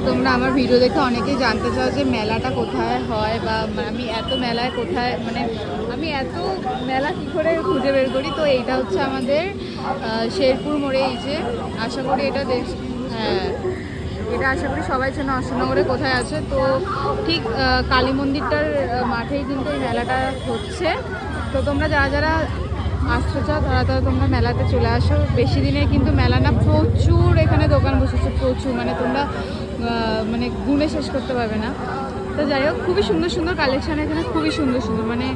তোমরা আমার ভিডিও দেখে অনেকেই জানতে চাও যে মেলাটা কোথায় হয় বা আমি এত মেলায় কোথায় মানে আমি এত মেলা কী করে খুঁজে বের করি। তো এইটা হচ্ছে আমাদের শেরপুর মোড়ে। এই যে আশা করি এটা হ্যাঁ এটা আশা করি সবাই চেনে অশোকনগরে কোথায় আছে। তো ঠিক কালী মন্দিরটার মাঠেই কিন্তু এই মেলাটা হচ্ছে। তো তোমরা যারা যারা আসতে চাও তারা তারা তোমরা মেলাতে চলে আসো। বেশি দিনের কিন্তু মেলা না, প্রচুর এখানে দোকান বসেছে, প্রচুর, মানে তোমরা মানে গুণে শেষ করতে পারবে না। তো যাই হোক, খুবই সুন্দর সুন্দর কালেকশান এখানে, খুবই সুন্দর সুন্দর, মানে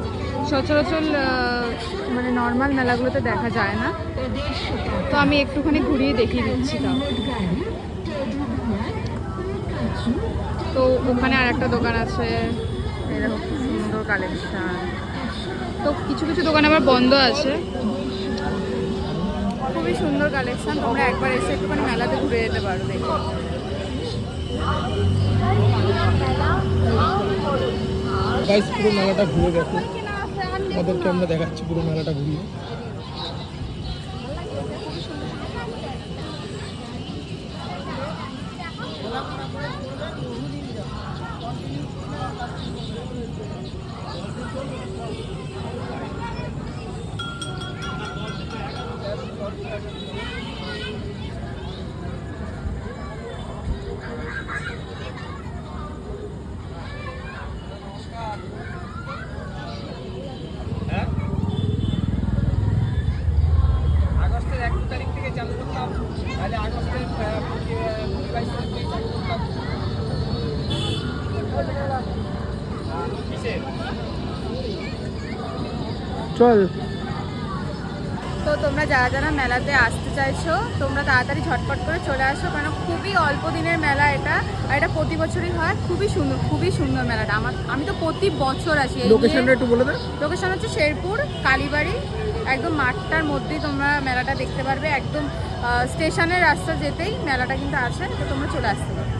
সচরাচর মানে নর্মাল মেলাগুলোতে দেখা যায় না। তো আমি একটুখানি ঘুরিয়ে দেখিয়ে দিচ্ছি। তো ওখানে আর একটা দোকান আছে, এরকম সুন্দর কালেকশান। তো কিছু কিছু দোকান আবার বন্ধ আছে। খুবই সুন্দর কালেকশান, তোমরা একবার এসে একটুখানি মেলাতে ঘুরে যেতে পারো। দেখো গাইস, পুরো মেলাটা ঘুরে দেখো, তাদেরকে আমরা দেখাচ্ছি পুরো মেলাটা ঘুরিয়ে। আগস্টের 1 তারিখ থেকে চালু করতাম, তাহলে আগস্টের 22 তারিখ থেকে চালু করতাম। চল। তো তোমরা যারা যারা মেলাতে আসতে চাইছো তোমরা তাড়াতাড়ি ঝটপট করে চলে আসো, কারণ খুবই অল্প দিনের মেলা এটা, আর এটা প্রতি বছরই হয়। খুবই সুন্দর মেলাটা। আমি তো প্রতি বছর আসি। লোকেশনটা একটু বলে দাও। লোকেশন হচ্ছে শেরপুর কালীবাড়ি, একদম মাঠটার মধ্যেই তোমরা মেলাটা দেখতে পারবে। একদম স্টেশনের রাস্তা যেতেই মেলাটা কিন্তু আছে, তো তোমরা চলে আসতে পারো।